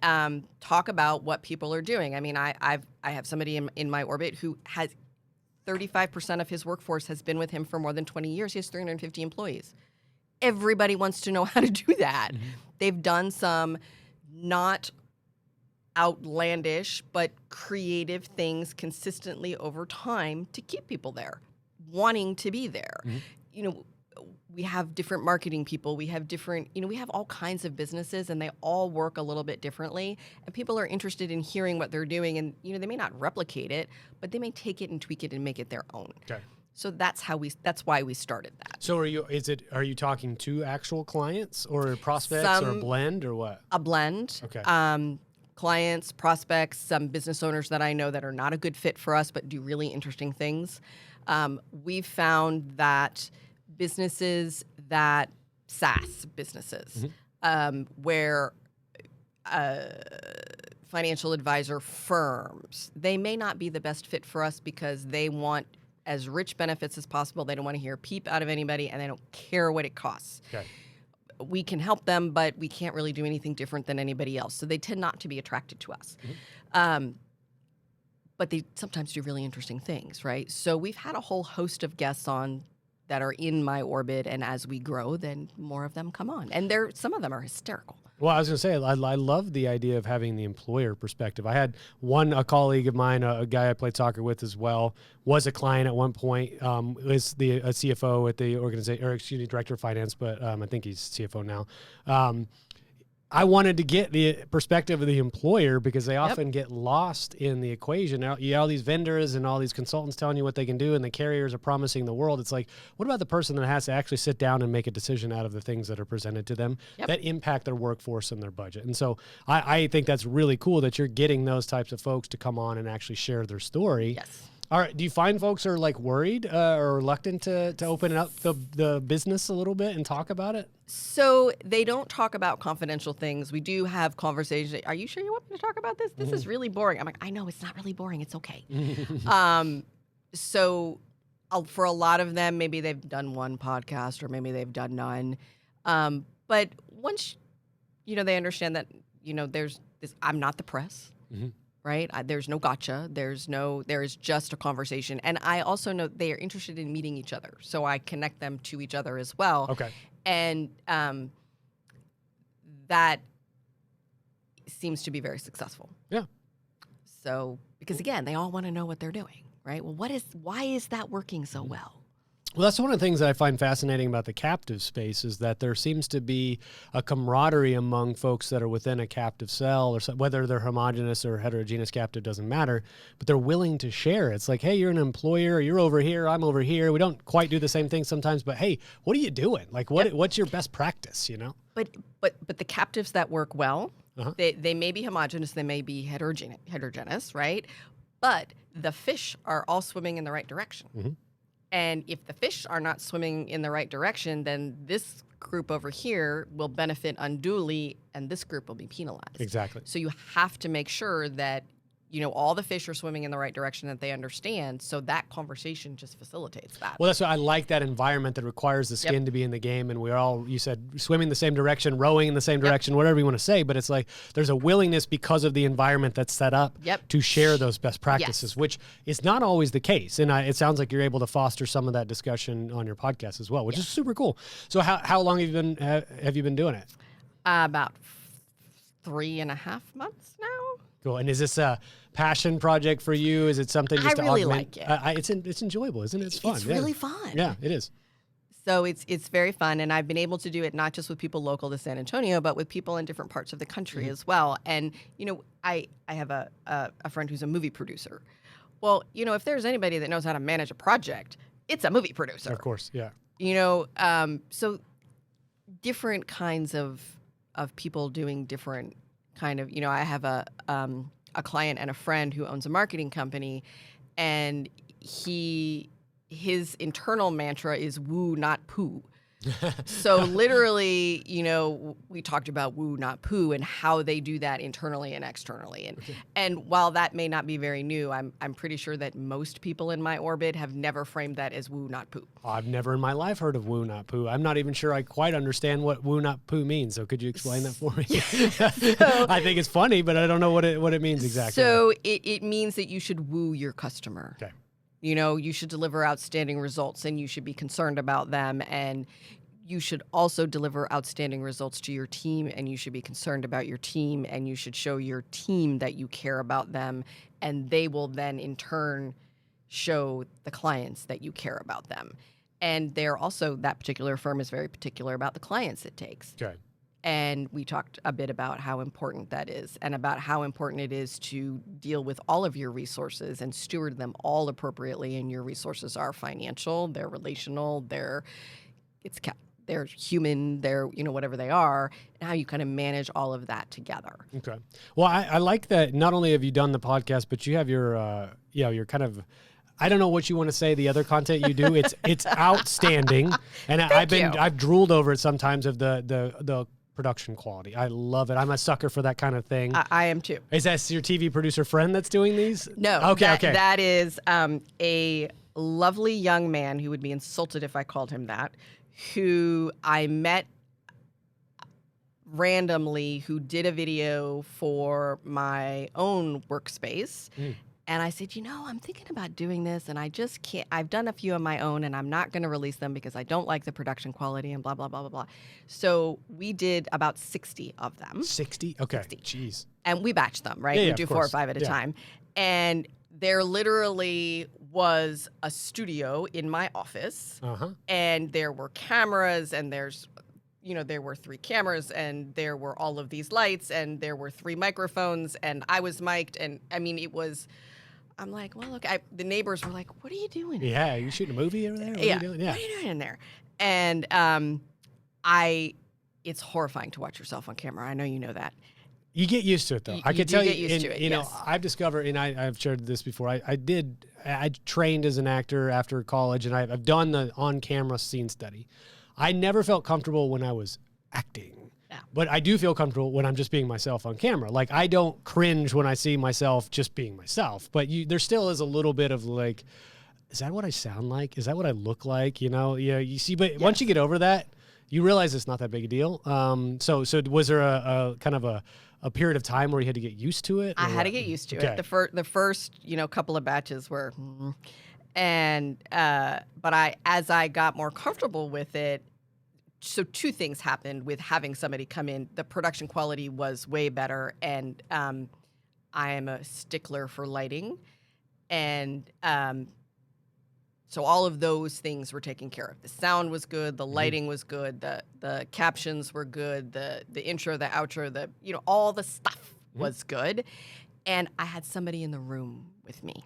talk about what people are doing. I mean, I have somebody in my orbit who has 35% of his workforce has been with him for more than 20 years. He has 350 employees. Everybody wants to know how to do that. Mm-hmm. They've done some not outlandish but creative things consistently over time to keep people there, wanting to be there. Mm-hmm. We have different marketing people. We have different, we have all kinds of businesses, and they all work a little bit differently. And people are interested in hearing what they're doing, and they may not replicate it, but they may take it and tweak it and make it their own. Okay. So that's why we started that. So are you talking to actual clients or prospects or a blend or what? A blend. Okay. Clients, prospects, some business owners that I know that are not a good fit for us but do really interesting things. We've found that businesses that SaaS businesses where financial advisor firms, they may not be the best fit for us because they want as rich benefits as possible. They don't want to hear a peep out of anybody, and they don't care what it costs. Okay. We can help them, but we can't really do anything different than anybody else. So they tend not to be attracted to us. But they sometimes do really interesting things, right? So we've had a whole host of guests on that are in my orbit, and as we grow, then more of them come on. And some of them are hysterical. Well, I was going to say, I love the idea of having the employer perspective. I had a colleague of mine, a guy I played soccer with as well, was a client at one point, was a CFO at the organization, or excuse me, director of finance, but I think he's CFO now. I wanted to get the perspective of the employer because they often get lost in the equation. Now, you have all these vendors and all these consultants telling you what they can do, and the carriers are promising the world. It's like, what about the person that has to actually sit down and make a decision out of the things that are presented to them that impact their workforce and their budget? And so I think that's really cool that you're getting those types of folks to come on and actually share their story. Yes. All right. Do you find folks are like worried or reluctant to open up the business a little bit and talk about it? So they don't talk about confidential things. We do have conversations. Are you sure you want me to talk about this? This is really boring. I'm like, I know it's not really boring. It's okay. So for a lot of them, maybe they've done one podcast or maybe they've done none. But once, they understand that, there's this, I'm not the press. Right? There's no gotcha. There is just a conversation. And I also know they are interested in meeting each other. So I connect them to each other as well. Okay. And that seems to be very successful. Yeah. So, because again, they all want to know what they're doing, right? Well, why is that working so well? Well, that's one of the things that I find fascinating about the captive space is that there seems to be a camaraderie among folks that are within a captive cell, or whether they're homogenous or heterogeneous captive doesn't matter, but they're willing to share. It's like, hey, you're an employer, you're over here, I'm over here. We don't quite do the same thing sometimes, but hey, what are you doing? Like, what's your best practice, But the captives that work well, they may be homogenous, they may be heterogeneous, right? But the fish are all swimming in the right direction. And if the fish are not swimming in the right direction, then this group over here will benefit unduly and this group will be penalized. Exactly. So you have to make sure that, all the fish are swimming in the right direction, that they understand. So that conversation just facilitates that. Well, that's why I like that environment that requires the skin to be in the game. And we're all, you said, swimming the same direction, rowing in the same direction, whatever you want to say. But it's like there's a willingness because of the environment that's set up to share those best practices, which is not always the case. And it sounds like you're able to foster some of that discussion on your podcast as well, which is super cool. So how long have you been doing it? About 3.5 months now. Cool. And is this a passion project for you? Is it something just I really to augment? like it. It's enjoyable, isn't it? It's fun. It's really fun. Yeah, it is. So it's very fun, and I've been able to do it not just with people local to San Antonio, but with people in different parts of the country as well. And I have a friend who's a movie producer. Well, if there's anybody that knows how to manage a project, it's a movie producer. Of course, yeah. So different kinds of people doing different kind of, I have a client and a friend who owns a marketing company, and his internal mantra is woo, not poo. So literally, we talked about woo, not poo, and how they do that internally and externally. And while that may not be very new, I'm pretty sure that most people in my orbit have never framed that as woo, not poo. I've never in my life heard of woo, not poo. I'm not even sure I quite understand what woo, not poo means. So could you explain that for me? I think it's funny, but I don't know what it means exactly. So it means that you should woo your customer. Okay. You should deliver outstanding results, and you should be concerned about them, and you should also deliver outstanding results to your team, and you should be concerned about your team, and you should show your team that you care about them, and they will then in turn show the clients that you care about them. And that particular firm is very particular about the clients it takes. Okay. And we talked a bit about how important that is, and about how important it is to deal with all of your resources and steward them all appropriately. And your resources are financial, they're relational, they're they're human, they're, whatever they are, and how you kind of manage all of that together. Okay. Well, I like that not only have you done the podcast, but you have your, your kind of, I don't know what you want to say, the other content you do. It's outstanding. And I've drooled over it sometimes of the production quality. I love it. I'm a sucker for that kind of thing. I am too. Is that your TV producer friend that's doing these? No. Okay. That is a lovely young man who would be insulted if I called him that, who I met randomly, who did a video for my own workspace. And I said, I'm thinking about doing this, and I just can't. I've done a few of my own, and I'm not going to release them because I don't like the production quality and blah, blah, blah, blah, blah. So we did about 60 of them. 60? Okay. 60. Jeez. And we batch them, right? Yeah, we do 4 or 5 at a time. And there literally was a studio in my office, and there were cameras, and there were 3 cameras, and there were all of these lights, and there were 3 microphones, and I was mic'd, and I mean, I'm like, well, look, the neighbors were like, what are you doing? Yeah, you shooting a movie over there? What are you doing? Yeah. What are you doing in there? And it's horrifying to watch yourself on camera. I know you know that. You get used to it, though. I can tell you, yes. I've discovered, and I've shared this before, I trained as an actor after college, and I've done the on-camera scene study. I never felt comfortable when I was acting. Yeah. But I do feel comfortable when I'm just being myself on camera. Like, I don't cringe when I see myself just being myself. But there still is a little bit of like, is that what I sound like? Is that what I look like? You see, but once you get over that, you realize it's not that big a deal. So was there a kind of a period of time where you had to get used to it? I had to get used to it. The first, couple of batches were, and but as I got more comfortable with it, so 2 things happened with having somebody come in. The production quality was way better, and I am a stickler for lighting, and so all of those things were taken care of. The sound was good, the lighting was good, the captions were good, the intro, the outro, all the stuff was good, and I had somebody in the room with me,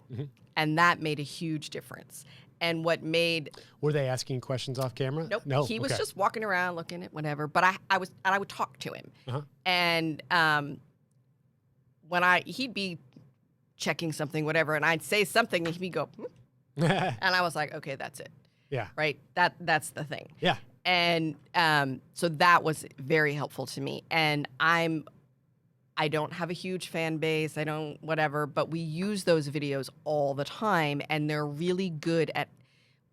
and that made a huge difference. And what made... Were they asking questions off camera? Nope. No. He was just walking around looking at whatever. But I would talk to him. And he'd be checking something, whatever, and I'd say something, and he'd go, and I was like, okay, that's it. Yeah. Right? That's the thing. Yeah. And so that was very helpful to me. And I don't have a huge fan base. I don't whatever, but we use those videos all the time, and they're really good at.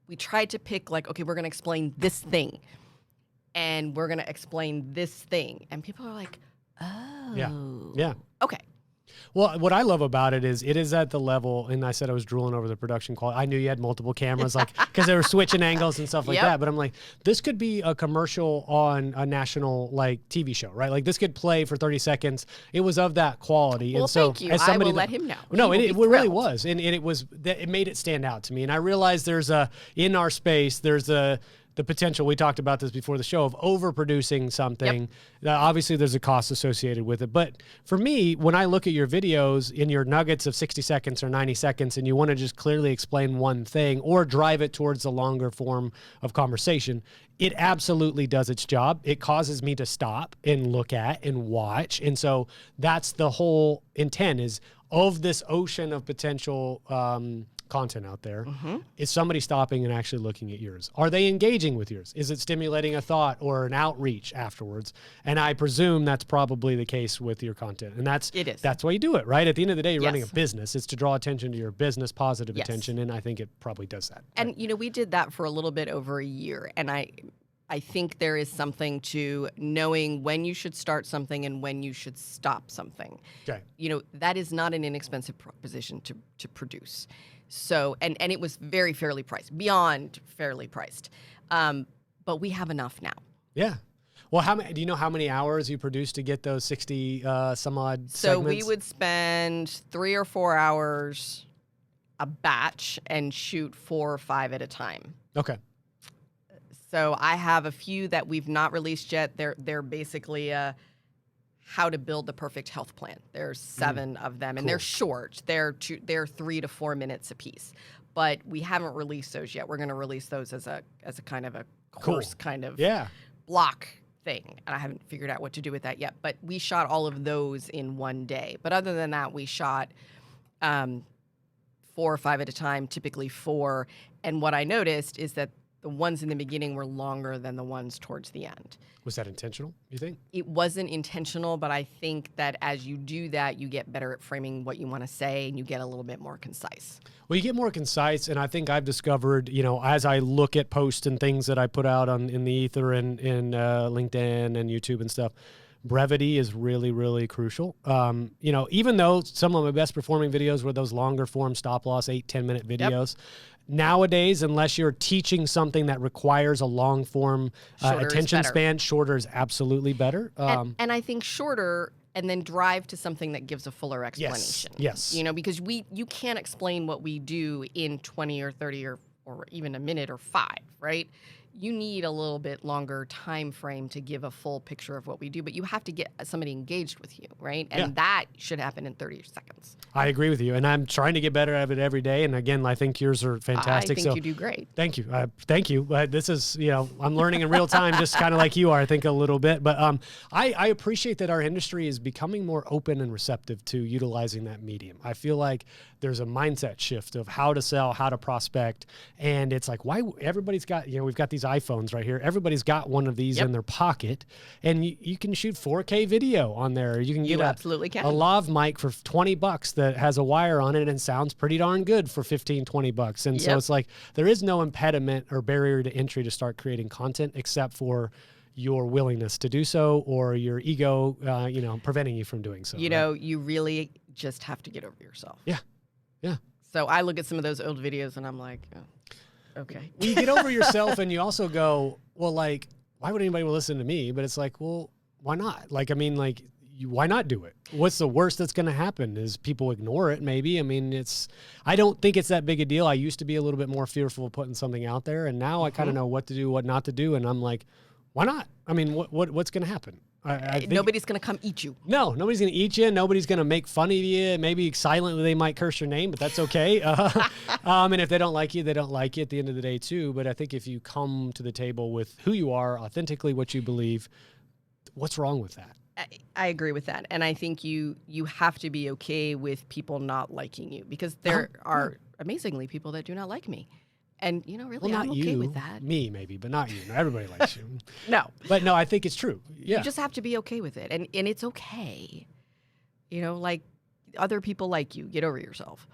We tried to pick like, okay, we're going to explain this thing, and we're going to explain this thing, and people are like, oh, yeah, okay. Well, what I love about it is at the level, and I said I was drooling over the production quality. I knew you had multiple cameras, like, because they were switching angles and stuff like that. But I'm like, this could be a commercial on a national like TV show, right? Like this could play for 30 seconds. It was of that quality. Well, and so thank you. As somebody I will let him know. No, it really was, and it made it stand out to me. And I realized in our space there's the potential, we talked about this before the show, of overproducing something. Obviously, there's a cost associated with it. But for me, when I look at your videos in your nuggets of 60 seconds or 90 seconds, and you want to just clearly explain one thing or drive it towards a longer form of conversation, it absolutely does its job. It causes me to stop and look at and watch. And so that's the whole intent is of this ocean of potential content out there. Is somebody stopping and actually looking at yours? Are they engaging with yours? Is it stimulating a thought or an outreach afterwards? And I presume that's probably the case with your content. And that's why you do it, right? At the end of the day, you're running a business. It's to draw attention to your business, positive attention, and I think it probably does that. And we did that for a little bit over a year, and I think there is something to knowing when you should start something and when you should stop something. Okay. That is not an inexpensive proposition to produce. So, and it was very fairly priced, beyond fairly priced. But we have enough now. Yeah. Well, do you know how many hours you produced to get those 60 some odd segments? So we would spend 3 or 4 hours a batch and shoot 4 or 5 at a time. Okay. So I have a few that we've not released yet. They're basically how to build the perfect health plan. There's 7 of them, and they're short. They're 3 to 4 minutes a piece. but we haven't released those yet. We're going to release those as a kind of a course kind of block thing. And I haven't figured out what to do with that yet. But we shot all of those in one day. But other than that, we shot 4 or 5 at a time, typically 4. And what I noticed is that the ones in the beginning were longer than the ones towards the end. Was that intentional, you think? It wasn't intentional, but I think that as you do that, you get better at framing what you want to say and you get a little bit more concise. Well, you get more concise, and I think I've discovered, as I look at posts and things that I put out in the ether and in LinkedIn and YouTube and stuff, brevity is really, really crucial. Even though some of my best performing videos were those longer form stop loss 8-10 minute videos, nowadays, unless you're teaching something that requires a long form attention span, shorter is absolutely better. And I think shorter, and then drive to something that gives a fuller explanation. Yes. Because you can't explain what we do in 20 or 30 or even a minute or 5, right? You need a little bit longer time frame to give a full picture of what we do, but you have to get somebody engaged with you, right? And that should happen in 30 seconds. I agree with you, and I'm trying to get better at it every day. And again, I think yours are fantastic. I think you do great. Thank you. Thank you. This is, I'm learning in real time, just kind of like you are, I think, a little bit. But I appreciate that our industry is becoming more open and receptive to utilizing that medium. I feel like there's a mindset shift of how to sell, how to prospect. And it's like, why everybody's got, we've got these iPhones right here. Everybody's got one of these in their pocket, and you can shoot 4K video on there. You can get a lav mic for $20 that has a wire on it and sounds pretty darn good for $15-$20. And so it's like, there is no impediment or barrier to entry to start creating content except for your willingness to do so, or your ego, preventing you from doing so. You really just have to get over yourself. Yeah. So I look at some of those old videos and I'm like, oh, okay. Well, you get over yourself, and you also go, well, like, why would anybody listen to me? But it's like, well, why not? Why not do it? What's the worst that's going to happen? Is people ignore it? Maybe. I mean, I don't think it's that big a deal. I used to be a little bit more fearful of putting something out there, and now I kind of know what to do, what not to do, and I'm like, why not? I mean, what's going to happen? I think nobody's going to come eat you. No, nobody's going to eat you. Nobody's going to make fun of you. Maybe silently they might curse your name, but that's okay. And if they don't like you, they don't like you at the end of the day too. But I think if you come to the table with who you are, authentically what you believe, what's wrong with that? I agree with that. And I think you have to be okay with people not liking you, because there are amazingly people that do not like me. And, really, I'm okay with that. Me, maybe, but not you. No, everybody likes you. No. But no, I think it's true. Yeah. You just have to be okay with it. And it's okay. Like other people like you. Get over yourself.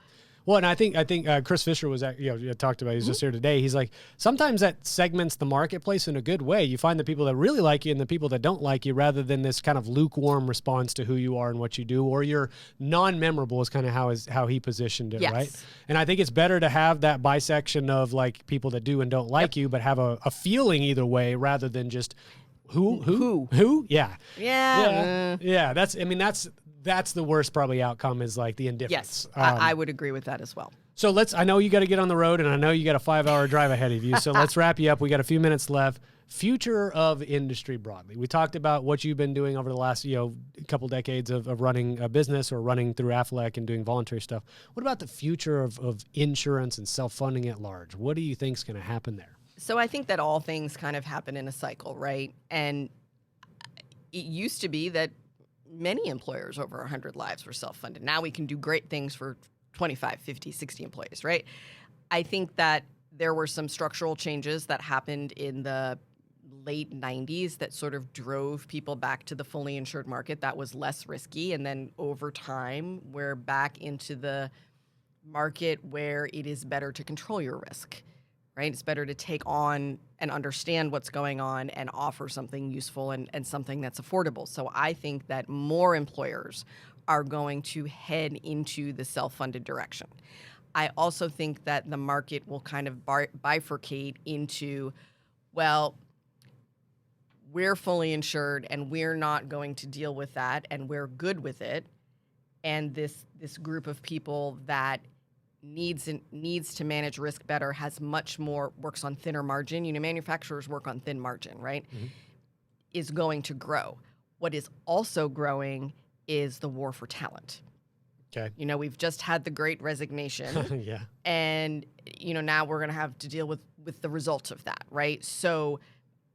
Well, and I think Chris Fisher was, talked about, he's just here today. He's like, sometimes that segments the marketplace in a good way. You find the people that really like you and the people that don't like you, rather than this kind of lukewarm response to who you are and what you do, or you're non-memorable is kind of how he positioned it, right? And I think it's better to have that bisection of like people that do and don't like you, but have a feeling either way, rather than just who? Yeah. That's the worst probably outcome, is like the indifference. Yes, I would agree with that as well. So I know you got to get on the road, and I know you got a 5-hour drive ahead of you. So let's wrap you up. We got a few minutes left. Future of industry broadly. We talked about what you've been doing over the last, couple decades of running a business or running through Aflac and doing voluntary stuff. What about the future of insurance and self-funding at large? What do you think is going to happen there? So I think that all things kind of happen in a cycle, right? And it used to be that many employers over 100 lives were self-funded. Now we can do great things for 25, 50, 60 employees, right? I think that there were some structural changes that happened in the late 90s that sort of drove people back to the fully insured market that was less risky. And then over time, we're back into the market where it is better to control your risk, right? It's better to take on and understand what's going on and offer something useful and something that's affordable. So I think that more employers are going to head into the self-funded direction. I also think that the market will kind of bifurcate into, well, we're fully insured and we're not going to deal with that and we're good with it. And this group of people that needs to manage risk better, works on thinner margin. Manufacturers work on thin margin, right? Mm-hmm. Is going to grow. What is also growing is the war for talent. Okay. You know, we've just had the great resignation. Yeah. And, you know, now we're going to have to deal with the results of that, right? So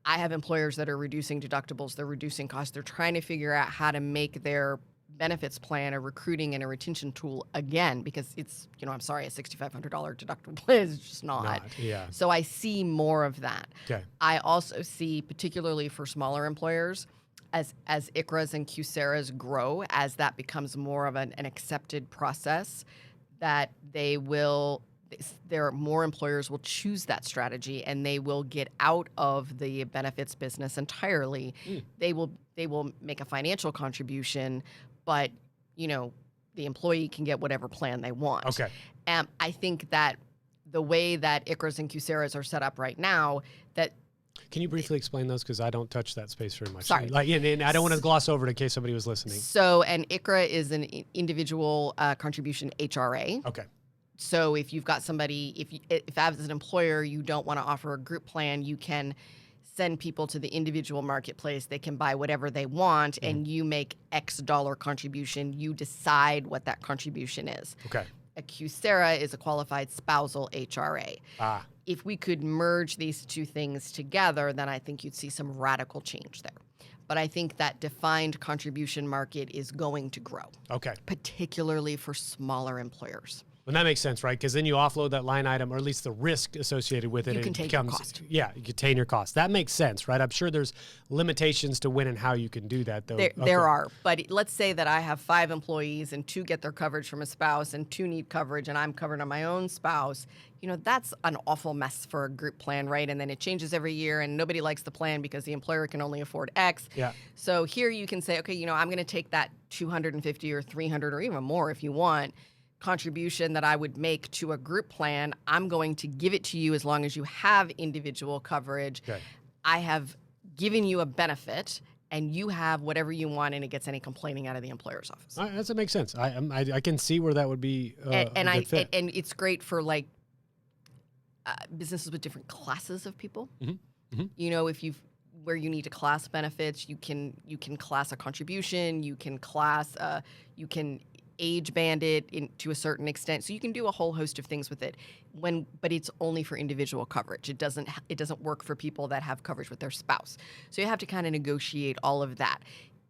I have employers that are reducing deductibles, they're reducing costs, they're trying to figure out how to make their benefits plan a recruiting and a retention tool again, because it's, you know, I'm sorry, a $6,500 deductible plan is just not. Yeah. So I see more of that. Okay. I also see, particularly for smaller employers, as ICHRAs and QSARAs grow, as that becomes more of an accepted process, that more employers will choose that strategy, and they will get out of the benefits business entirely. They will make a financial contribution, but, you know, the employee can get whatever plan they want. Okay. I think that the way that ICHRAs and QSARAs are set up right now, that can you briefly explain those? Because I don't touch that space very much. Sorry. Like, and I don't want to gloss over it in case somebody was listening. So an ICHRA is an individual contribution HRA. Okay. So if you've got somebody, if as an employer you don't want to offer a group plan, you can send people to the individual marketplace. They can buy whatever they want, and you make X dollar contribution. You decide what that contribution is. Okay. A QSARA is a qualified spousal HRA. If we could merge these two things together, then I think you'd see some radical change there. But I think that defined contribution market is going to grow. Okay. Particularly for smaller employers. And that makes sense, right? Because then you offload that line item, or at least the risk associated with it. You contain your cost. Yeah, you contain your cost. That makes sense, right? I'm sure there's limitations to when and how you can do that, though. There are. But let's say that I have 5 employees and 2 get their coverage from a spouse and 2 need coverage and I'm covered on my own spouse. You know, that's an awful mess for a group plan, right? And then it changes every year and nobody likes the plan because the employer can only afford X. Yeah. So here you can say, okay, you know, I'm going to take that $250 or $300 or even more if you want contribution that I would make to a group plan. I'm going to give it to you as long as you have individual coverage. Okay. I have given you a benefit and you have whatever you want, and it gets any complaining out of the employer's office. All right, that makes sense. I can see where that would be a good fit. And it's great for like businesses with different classes of people. You know, where you need to class benefits, you can class a contribution, you can class you can age band it to a certain extent, so you can do a whole host of things with it. But it's only for individual coverage. It doesn't work for people that have coverage with their spouse. So you have to kind of negotiate all of that.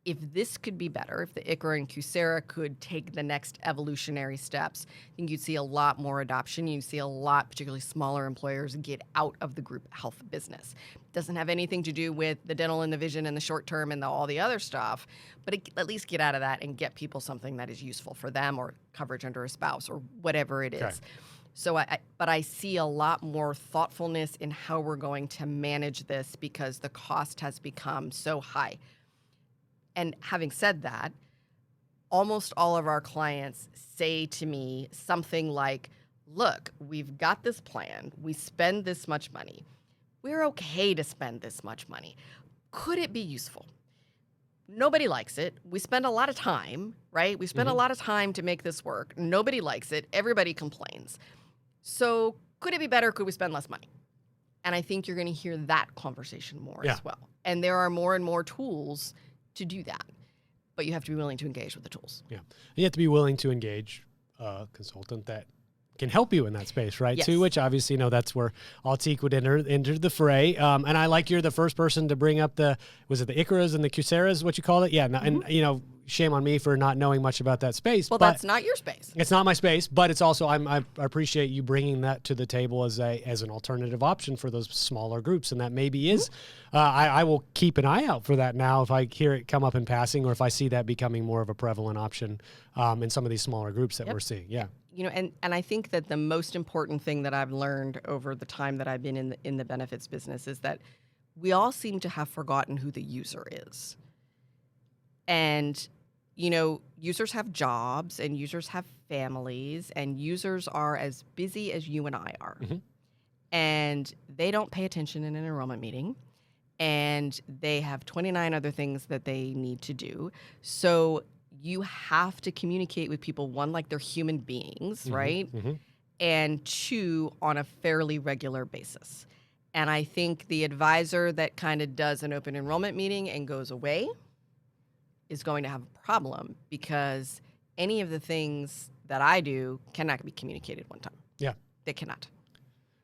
If this could be better, if the ICHRA and QSARA could take the next evolutionary steps, I think you'd see a lot more adoption. You'd see a lot, particularly smaller employers, get out of the group health business. It doesn't have anything to do with the dental and the vision and the short term and all the other stuff, but at least get out of that and get people something that is useful for them, or coverage under a spouse, or whatever it is. Okay. So but I see a lot more thoughtfulness in how we're going to manage this because the cost has become so high. And having said that, almost all of our clients say to me something like, look, we've got this plan. We spend this much money. We're okay to spend this much money. Could it be useful? Nobody likes it. We spend a lot of time, right? We spend a lot of time to make this work. Nobody likes it. Everybody complains. So could it be better? Could we spend less money? And I think you're going to hear that conversation more as well. And there are more and more tools to do that, but you have to be willing to engage with the tools. Yeah, you have to be willing to engage a consultant that can help you in that space, right? Yes. Too, which obviously, you know, that's where Altiqe would enter the fray. And I like you're the first person to bring up was it the ICHRAs and the QSARAs, what you called it? Yeah, and you know, shame on me for not knowing much about that space. Well, that's not your space. It's not my space, but it's also I appreciate you bringing that to the table as an alternative option for those smaller groups, and that maybe is. I will keep an eye out for that now if I hear it come up in passing, or if I see that becoming more of a prevalent option in some of these smaller groups that we're seeing. Yeah. You know, and I think that the most important thing that I've learned over the time that I've been in the benefits business is that we all seem to have forgotten who the user is. And, you know, users have jobs and users have families and users are as busy as you and I are. And they don't pay attention in an enrollment meeting. And they have 29 other things that they need to do. So you have to communicate with people, one, like they're human beings, right? And 2, on a fairly regular basis. And I think the advisor that kind of does an open enrollment meeting and goes away is going to have a problem, because any of the things that I do cannot be communicated one time. Yeah. They cannot.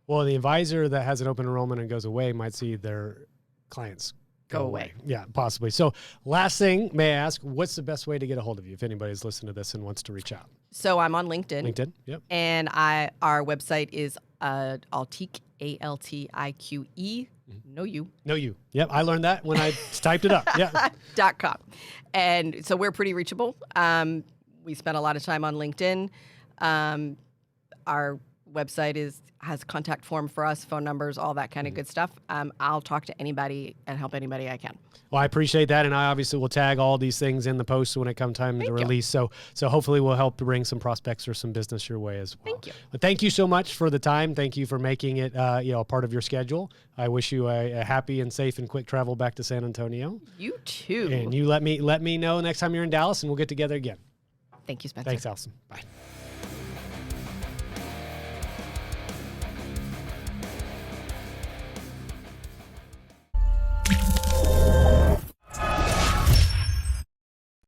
Well, the advisor that has an open enrollment and goes away might see their clients go away. Yeah, possibly. So last thing, may I ask, what's the best way to get a hold of you if anybody's listening to this and wants to reach out? So I'm on LinkedIn. LinkedIn, yep. And our website is Altiqe, Altiqe. No you. No you. Yep, I learned that when I typed it up. Yeah. .com. And so we're pretty reachable. We spend a lot of time on LinkedIn. Our website has contact form for us, phone numbers, all that kind of good stuff. I'll talk to anybody and help anybody I can. Well, I appreciate that, and I obviously will tag all these things in the post when it comes time to release. So hopefully we'll help to bring some prospects or some business your way as well. Thank you. But thank you so much for the time. Thank you for making it a part of your schedule. I wish you a happy and safe and quick travel back to San Antonio. You too. And you let me know next time you're in Dallas, and we'll get together again. Thank you, Spencer. Thanks, Allison. Bye.